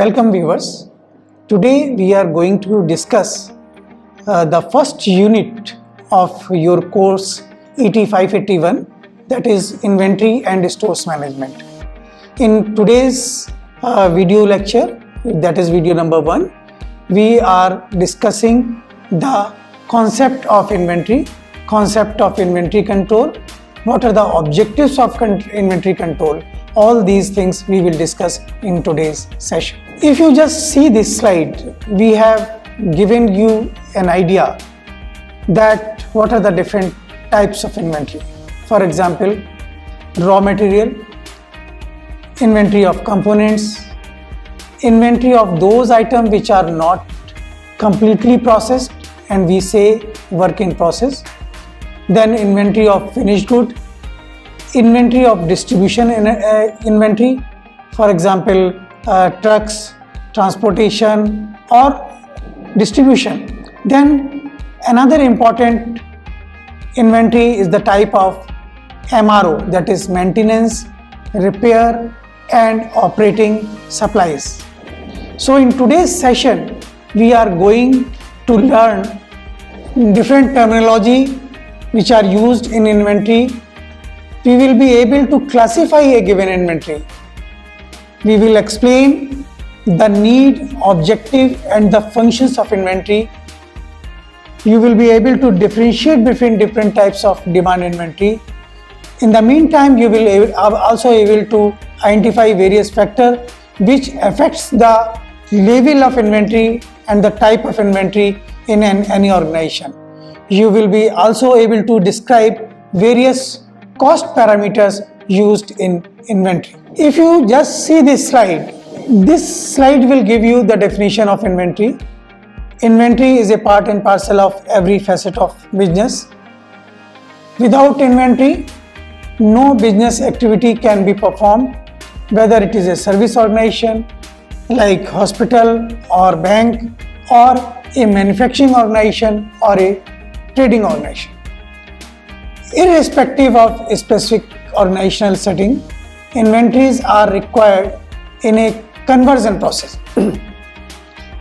Welcome viewers. Today we are going to discuss the first unit of your course ET 581, that is Inventory and Stores Management. In today's video lecture, that is video number 1, we are discussing the concept of inventory control, what are the objectives of inventory control. All these things we will discuss in today's session. If you just see this slide, we have given you an idea that what are the different types of inventory. For example, raw material, inventory of components, inventory of those items which are not completely processed and we say work in process, then inventory of finished good, inventory of distribution inventory, for example trucks, transportation or distribution. Then another important inventory is the type of MRO, that is maintenance, repair and operating supplies. So in today's session we are going to learn different terminology which are used in inventory. We will be able to classify a given inventory. We will explain the need, objective and the functions of inventory. You will be able to differentiate between different types of demand inventory. In the meantime, you will also able to identify various factors which affects the level of inventory and the type of inventory in any organization. You will be also able to describe various cost parameters used in inventory. If you just see this slide will give you the definition of inventory. Inventory is a part and parcel of every facet of business. Without inventory, no business activity can be performed, whether it is a service organization like hospital or bank or a manufacturing organization or a trading organization. Irrespective of a specific organizational setting, inventories are required in a conversion process.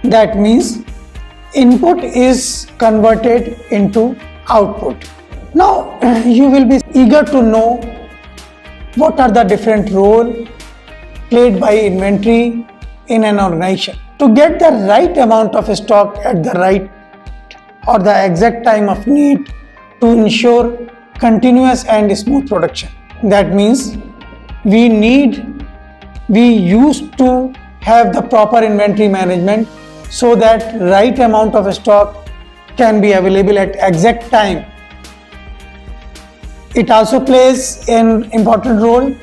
That means input is converted into output. Now you will be eager to know what are the different roles played by inventory in an organization. To get the right amount of stock at the right or the exact time of need to ensure continuous and smooth production. That means we used to have the proper inventory management so that right amount of stock can be available at exact time. It also plays an important role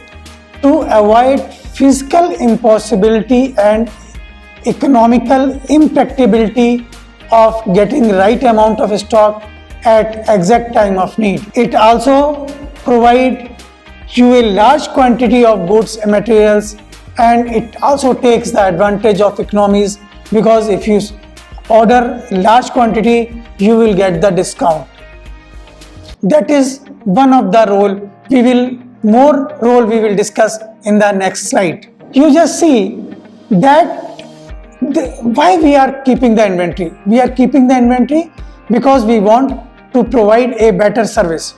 to avoid physical impossibility and economical impracticability of getting right amount of stock at exact time of need. It also provides you a large quantity of goods and materials, and it also takes the advantage of economies, because if you order large quantity you will get the discount. That is one of the role. More role we will discuss in the next slide. You just see that why we are keeping the inventory. We are keeping the inventory because we want to provide a better service,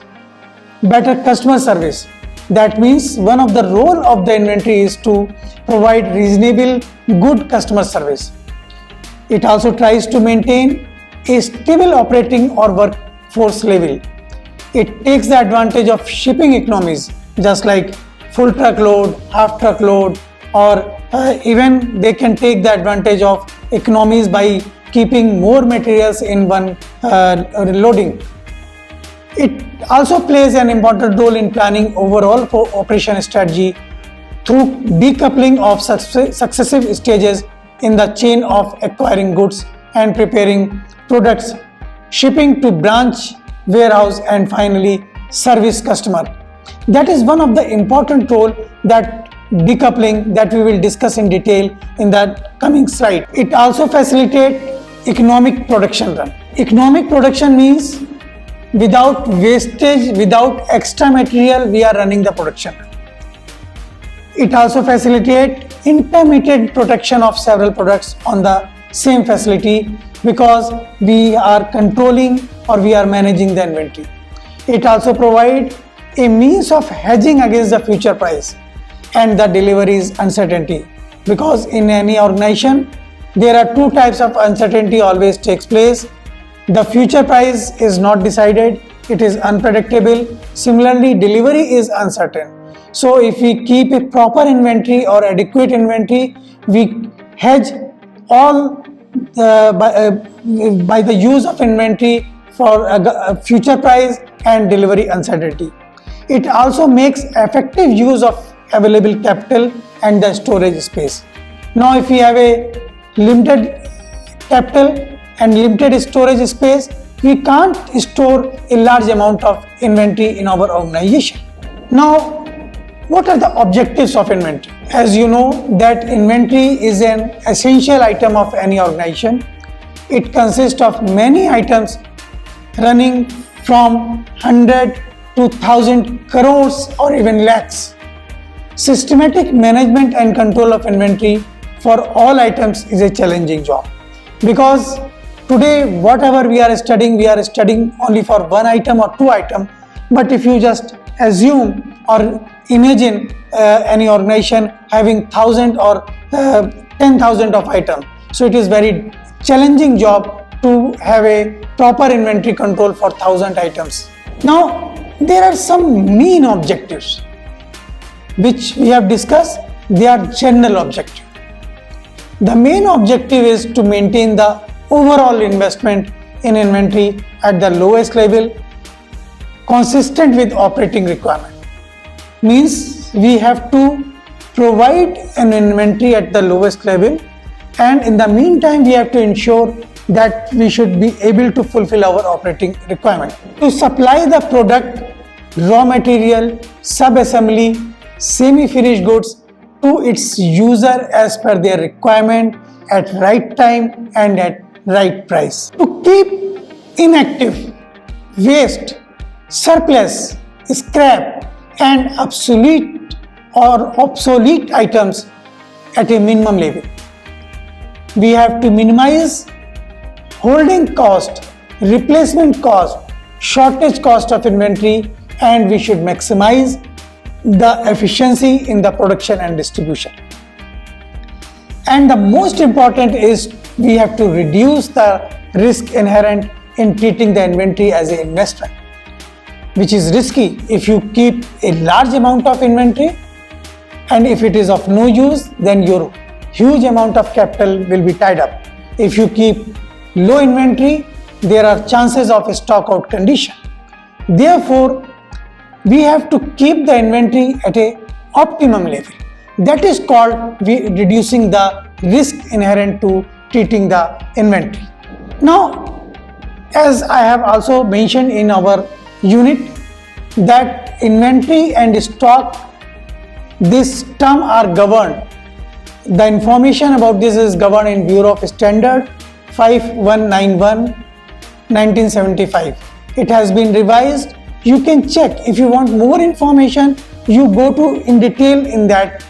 better customer service. That means one of the role of the inventory is to provide reasonable, good customer service. It also tries to maintain a stable operating or workforce level. It takes the advantage of shipping economies, just like full truckload, half truckload, or even they can take the advantage of economies by keeping more materials in one loading. It also plays an important role in planning overall operation strategy through decoupling of successive stages in the chain of acquiring goods and preparing products, shipping to branch, warehouse and finally service customer. That is one of the important role that decoupling that we will discuss in detail in the coming slide. It also facilitates economic production run. Economic production means without wastage, without extra material, we are running the production. It also facilitates intermittent protection of several products on the same facility, because we are controlling or we are managing the inventory. It also provides a means of hedging against the future price and the delivery's uncertainty, because in any organization there are two types of uncertainty always takes place. The future price is not decided, it is unpredictable. Similarly, delivery is uncertain. So if we keep a proper inventory or adequate inventory, we hedge all by the use of inventory for future price and delivery uncertainty. It also makes effective use of available capital and the storage space. Now if we have a limited capital and limited storage space, we can't store a large amount of inventory in our organization. Now, what are the objectives of inventory? As you know that inventory is an essential item of any organization. It consists of many items running from 100 to 1000 crores or even lakhs. Systematic management and control of inventory for all items is a challenging job, because today whatever we are studying only for one item or two items. But if you just assume or imagine any organization having 1000 or 10,000 of items, so it is very challenging job to have a proper inventory control for 1000 items. Now there are some main objectives which we have discussed. They are general objectives. The main objective is to maintain the overall investment in inventory at the lowest level, consistent with operating requirement. Means we have to provide an inventory at the lowest level, and in the meantime we have to ensure that we should be able to fulfill our operating requirement. To supply the product, raw material, sub-assembly, semi-finished goods to its user as per their requirement at right time and at right price. To keep inactive, waste, surplus, scrap and obsolete items at a minimum level. We have to minimize holding cost, replacement cost, shortage cost of inventory, and we should maximize the efficiency in the production and distribution. And the most important is we have to reduce the risk inherent in treating the inventory as an investment, which is risky if you keep a large amount of inventory, and if it is of no use, then your huge amount of capital will be tied up. If you keep low inventory, there are chances of a stock out condition. Therefore, we have to keep the inventory at a optimum level. That is called reducing the risk inherent to treating the inventory. Now, as I have also mentioned in our unit, that inventory and stock, this term are governed. The information about this is governed in Bureau of Standard 5191 1975. It has been revised. You can check. If you want more information, you go to in detail in that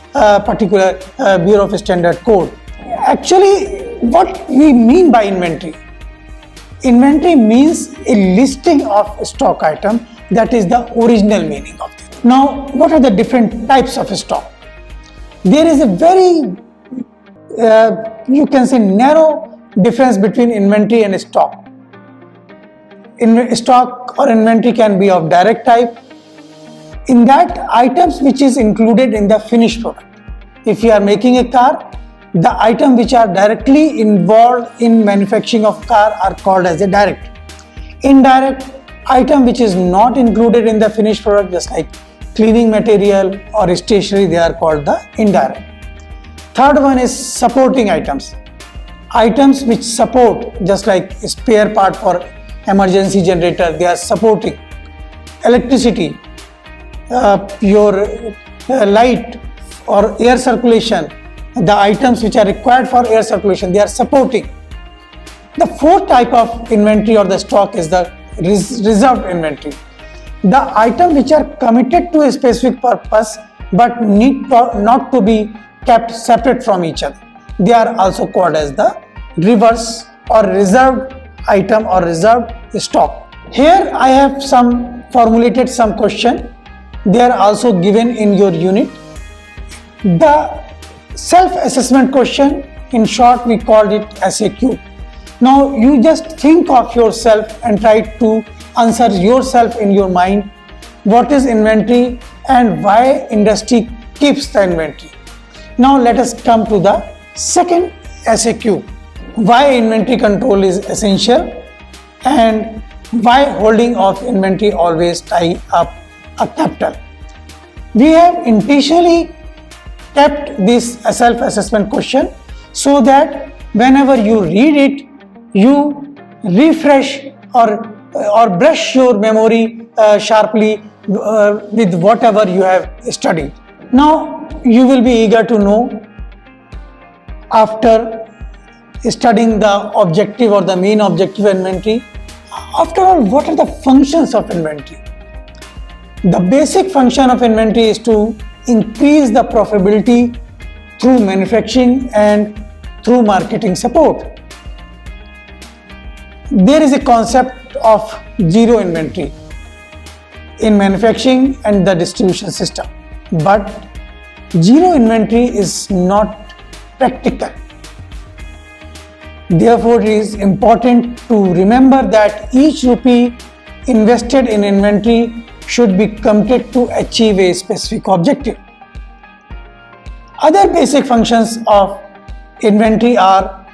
particular Bureau of Standard code. Actually, what we mean by inventory? Inventory means a listing of stock item. That is the original meaning of it. Now, what are the different types of stock? There is a very, you can say, narrow difference between inventory and stock. Stock or inventory can be of direct type. In that, items which is included in the finished product. If you are making a car, the items which are directly involved in manufacturing of car are called as a direct. Indirect item which is not included in the finished product, just like cleaning material or stationery, they are called the indirect. Third one is supporting items. Items which support, just like spare part for emergency generator, they are supporting. Electricity, your light or air circulation, the items which are required for air circulation, they are supporting. The fourth type of inventory or the stock is the reserved inventory. The items which are committed to a specific purpose but need not to be kept separate from each other. They are also called as the reverse or reserved item or reserved stock. Here I have formulated some question. They are also given in your unit. The self-assessment question, in short we called it SAQ. Now you just think of yourself and try to answer yourself in your mind what is inventory and why industry keeps the inventory. Now let us come to the second SAQ. Why inventory control is essential and why holding of inventory always tie up a capital. We have intentionally kept this self-assessment question so that whenever you read it, you refresh or brush your memory sharply with whatever you have studied. Now you will be eager to know, after studying the objective or the main objective inventory, after all, what are the functions of inventory? The basic function of inventory is to increase the profitability through manufacturing and through marketing support. There is a concept of zero inventory in manufacturing and the distribution system, but zero inventory is not practical. Therefore, it is important to remember that each rupee invested in inventory should be committed to achieve a specific objective. Other basic functions of inventory are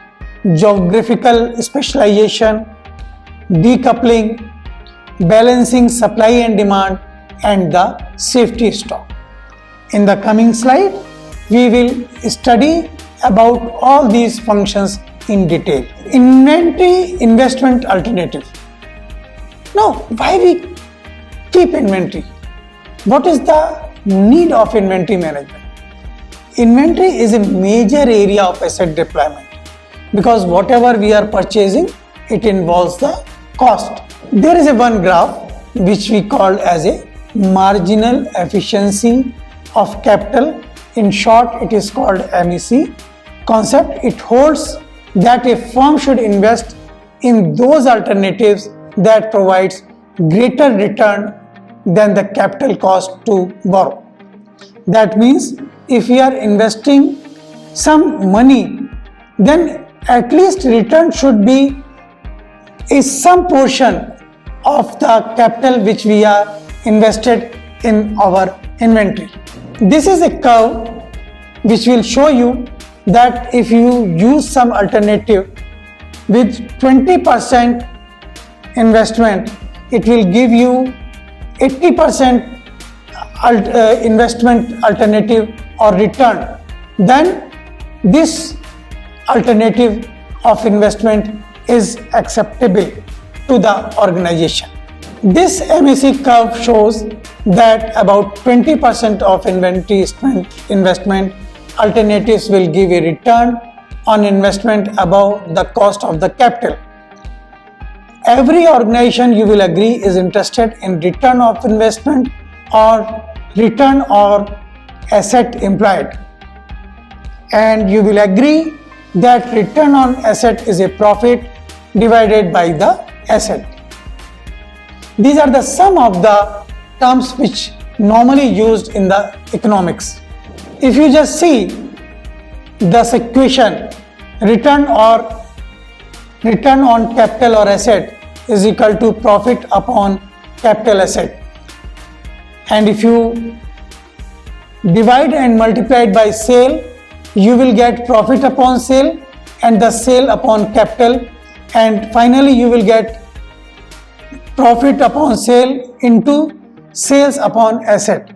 geographical specialization, decoupling, balancing supply and demand, and the safety stock. In the coming slide, we will study about all these functions in detail. Inventory investment alternative. Now, why we keep inventory? What is the need of inventory management? Inventory is a major area of asset deployment because whatever we are purchasing, it involves the cost. There is one graph which we call as a marginal efficiency of capital. In short, it is called MEC concept. It holds that a firm should invest in those alternatives that provides greater return than the capital cost to borrow. That means if we are investing some money, then at least return should be some portion of the capital which we are invested in our inventory. This is a curve which will show you that if you use some alternative with 20% investment, it will give you 80% investment alternative or return. Then this alternative of investment is acceptable to the organization. This MEC curve shows that about 20% of inventory investment alternatives will give a return on investment above the cost of the capital. Every organization, you will agree, is interested in return of investment or return or asset employed, and you will agree that return on asset is a profit divided by the asset. These are the some of the terms which normally used in the economics. If you just see this equation, return on capital or asset is equal to profit upon capital asset, and if you divide and multiply it by sale, you will get profit upon sale and the sale upon capital, and finally you will get profit upon sale into sales upon asset.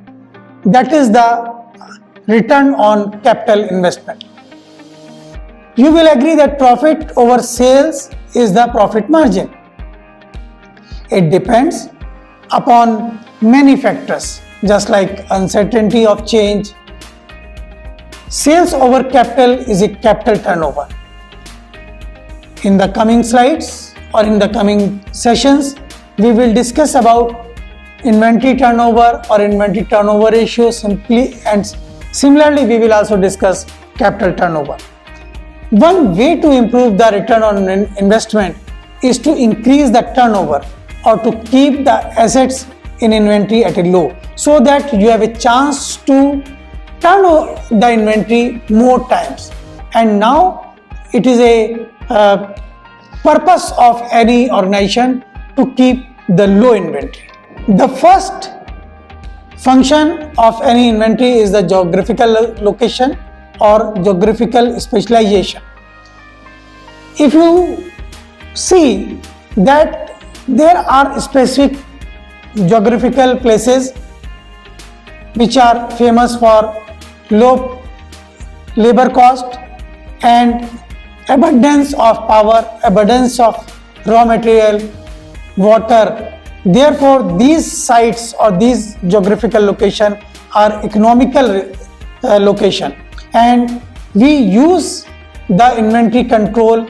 That is the return on capital investment. You will agree that profit over sales is the profit margin. It depends upon many factors, just like uncertainty of change. Sales over capital is a capital turnover. In the coming slides or in the coming sessions, we will discuss about inventory turnover or inventory turnover ratio simply, and Similarly, we will also discuss capital turnover. One way to improve the return on investment is to increase the turnover or to keep the assets in inventory at a low, so that you have a chance to turn the inventory more times. And now it is a purpose of any organization to keep the low inventory. The first function of any inventory is the geographical location or geographical specialization. If you see that there are specific geographical places which are famous for low labor cost and abundance of power, abundance of raw material, water. Therefore, these sites or these geographical location are economical location, and we use the inventory control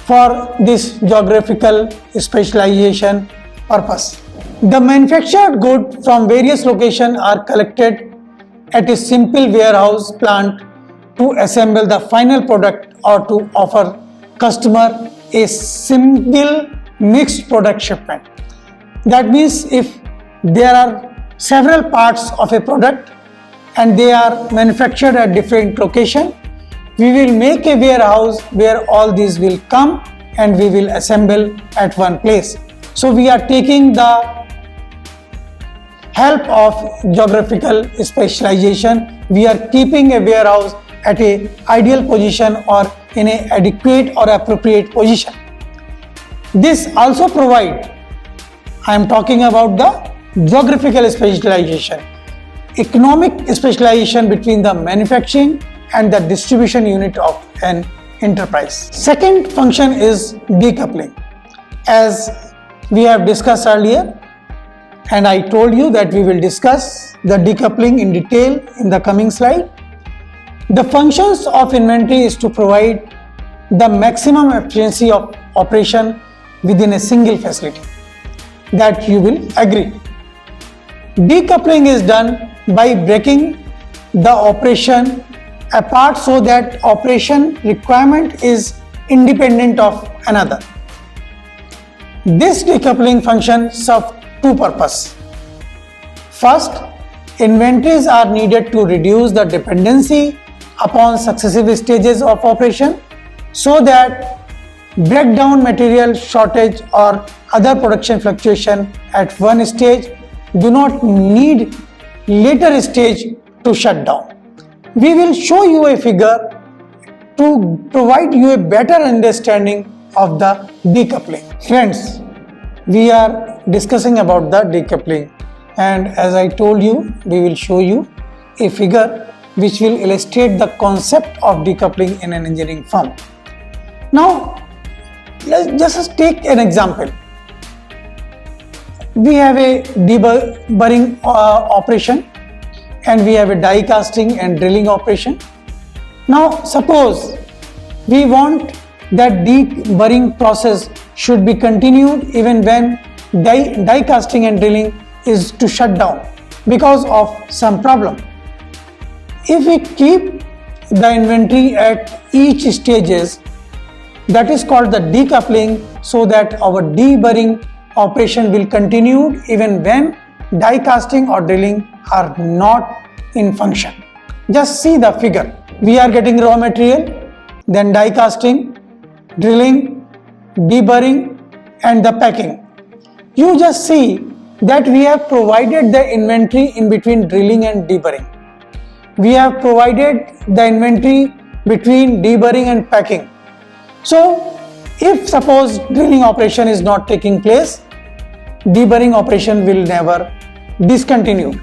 for this geographical specialization purpose. The manufactured goods from various locations are collected at a simple warehouse plant to assemble the final product or to offer customer a single mixed product shipment. That means if there are several parts of a product and they are manufactured at different location, we will make a warehouse where all these will come and we will assemble at one place. So we are taking the help of geographical specialization. We are keeping a warehouse at a ideal position or in a adequate or appropriate position. This also provide, I am talking about the geographical specialization, economic specialization between the manufacturing and the distribution unit of an enterprise. Second function is decoupling. As we have discussed earlier, and I told you that we will discuss the decoupling in detail in the coming slide. The functions of inventory is to provide the maximum efficiency of operation within a single facility. That you will agree. Decoupling is done by breaking the operation apart so that operation requirement is independent of another. This decoupling function serves two purposes. First, inventories are needed to reduce the dependency upon successive stages of operation so that breakdown, material shortage or other production fluctuation at one stage do not need later stage to shut down. We will show you a figure to provide you a better understanding of the decoupling. Friends, we are discussing about the decoupling, and as I told you, we will show you a figure which will illustrate the concept of decoupling in an engineering firm. Now, let's just take an example. We have a deburring operation and we have a die casting and drilling operation. Now, suppose we want that deburring process should be continued even when die casting and drilling is to shut down because of some problem. If we keep the inventory at each stages, that is called the decoupling, so that our deburring operation will continue even when die casting or drilling are not in function. Just see the figure. We are getting raw material, then die casting, drilling, deburring and the packing. You just see that we have provided the inventory in between drilling and deburring. We have provided the inventory between deburring and packing. So, if suppose drilling operation is not taking place, deburring operation will never discontinue.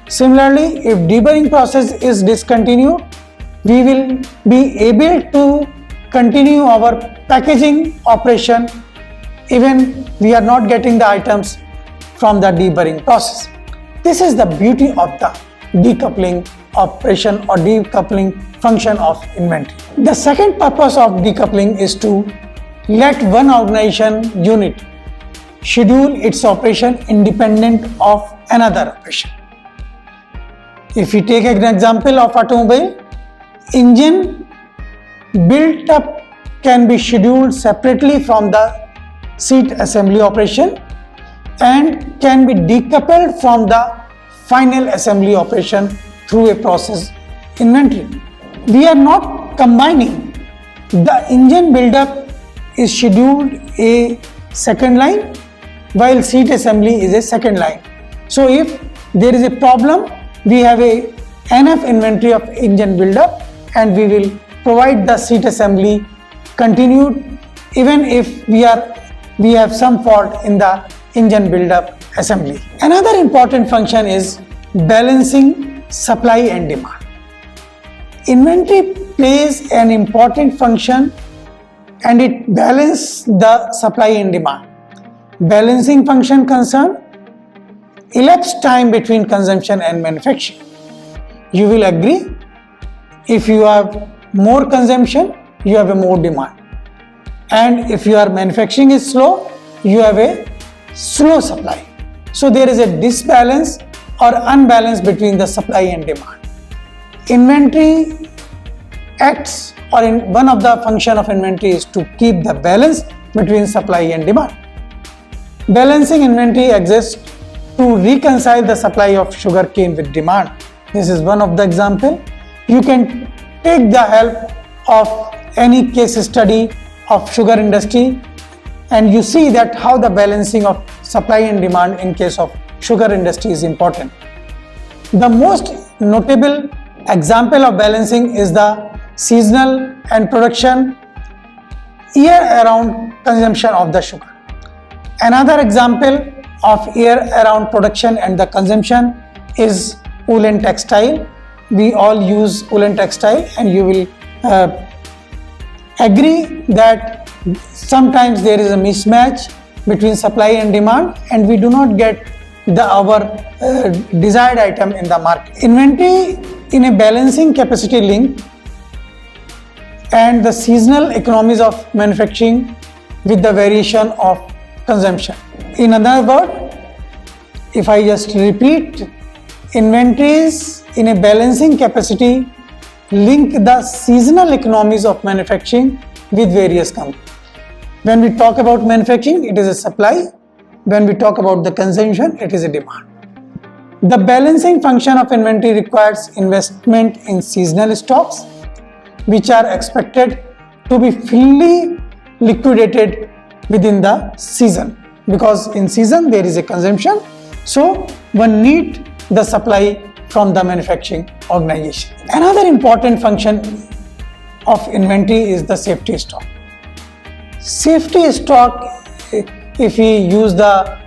Similarly, if deburring process is discontinued, we will be able to continue our packaging operation even we are not getting the items from the deburring process. This is the beauty of the decoupling operation or decoupling function of inventory. The second purpose of decoupling is to let one organization unit schedule its operation independent of another operation. If we take an example of automobile, engine built up can be scheduled separately from the seat assembly operation and can be decoupled from the final assembly operation through a process inventory. We are not combining. The engine buildup is scheduled a second line while seat assembly is a second line. So if there is a problem, we have enough inventory of engine buildup and we will provide the seat assembly continued even if we have some fault in the engine buildup assembly. Another important function is balancing supply and demand. Inventory plays an important function and it balances the supply and demand. Balancing function concern elapsed time between consumption and manufacturing. You will agree, if you have more consumption, you have a more demand. And if your manufacturing is slow, you have a slow supply. So there is a disbalance or unbalance between the supply and demand. Inventory acts, or one of the function of inventory is to keep the balance between supply and demand. Balancing inventory exists to reconcile the supply of sugar cane with demand. This is one of the example. You can take the help of any case study of sugar industry and you see that how the balancing of supply and demand in case of sugar industry is important. The most notable example of balancing is the seasonal and production year-round consumption of the sugar. Another example of year-round production and the consumption is woolen textile. We all use woolen textile and you will agree that sometimes there is a mismatch between supply and demand and we do not get our desired item in the market. Inventory in a balancing capacity link and the seasonal economies of manufacturing with the variation of consumption. In other words, if I just repeat, inventories in a balancing capacity link the seasonal economies of manufacturing with various companies. When we talk about manufacturing, it is a supply. When we talk about the consumption, it is a demand. The balancing function of inventory requires investment in seasonal stocks, which are expected to be fully liquidated within the season. Because in season there is a consumption, so one needs the supply from the manufacturing organization. Another important function of inventory is the safety stock. Safety stock, if we use the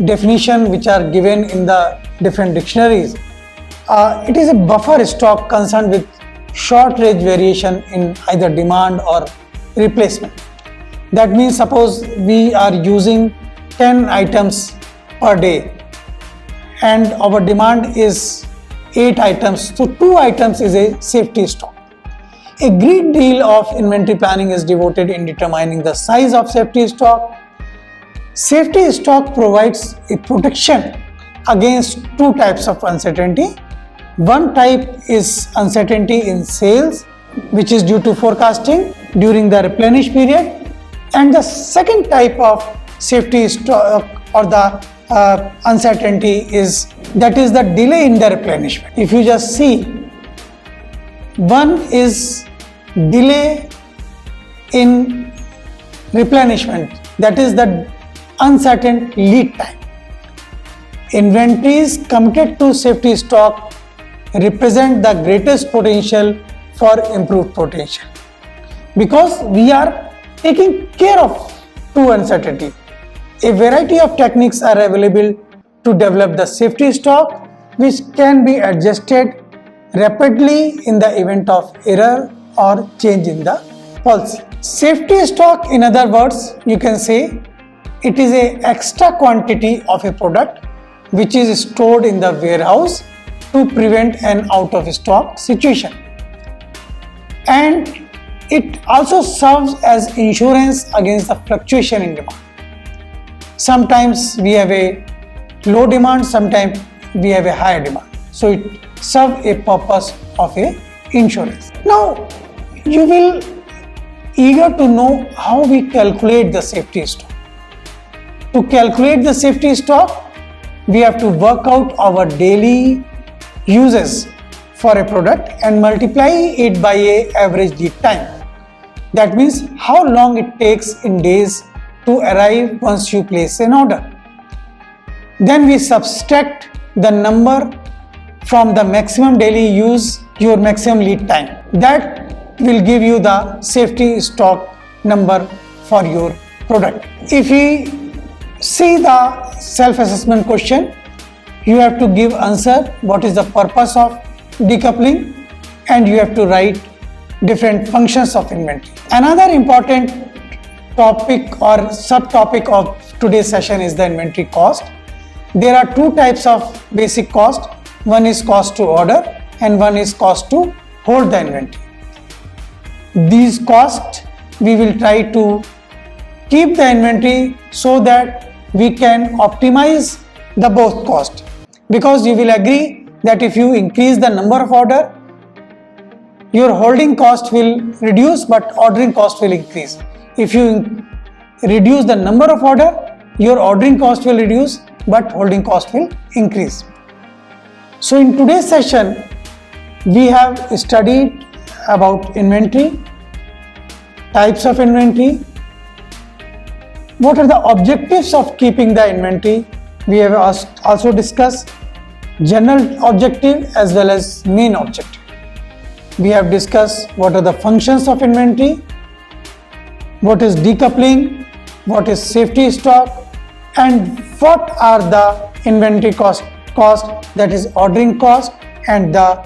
definition which are given in the different dictionaries, it is a buffer stock concerned with short range variation in either demand or replacement. That means suppose we are using 10 items per day and our demand is 8 items, so 2 items is a safety stock. A great deal of inventory planning is devoted in determining the size of safety stock. Safety stock provides a protection against 2 types of uncertainty. One type is uncertainty in sales, which is due to forecasting during the replenish period. And the second type of safety stock or the uncertainty is the delay in the replenishment. If you just see, one is delay in replenishment, that is the uncertain lead time. Inventories committed to safety stock represent the greatest potential for improved potential because we are taking care of 2 uncertainty. A variety of techniques are available to develop the safety stock, which can be adjusted rapidly in the event of error or change in the policy. Safety stock, in other words, you can say it is an extra quantity of a product which is stored in the warehouse to prevent an out of stock situation. And it also serves as insurance against the fluctuation in demand. Sometimes we have a low demand, sometimes we have a higher demand. So it serves a purpose of a insurance. Now you will eager to know how we calculate the safety stock. To calculate the safety stock, we have to work out our daily uses for a product and multiply it by a average lead time. That means how long it takes in days to arrive once you place an order. Then we subtract the number from the maximum daily use, your maximum lead time. That will give you the safety stock number for your product. If we see the self-assessment question, you have to give answer what is the purpose of decoupling, and you have to write different functions of inventory. Another important topic or subtopic of today's session is the inventory cost. There are two types of basic cost. One is cost to order and one is cost to hold the inventory. These costs we will try to keep the inventory so that we can optimize the both cost, because you will agree that if you increase the number of order, your holding cost will reduce but ordering cost will increase. If you reduce the number of order, your ordering cost will reduce but holding cost will increase. So in today's session, we have studied about inventory, types of inventory, what are the objectives of keeping the inventory. We have also discussed general objective as well as main objective. We have discussed what are the functions of inventory, what is decoupling, what is safety stock, and what are the inventory cost, that is ordering cost and the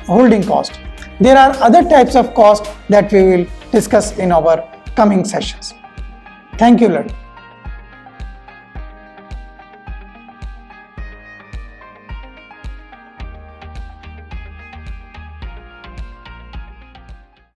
holding cost. There are other types of cost that we will discuss in our coming sessions. Thank you, Lord.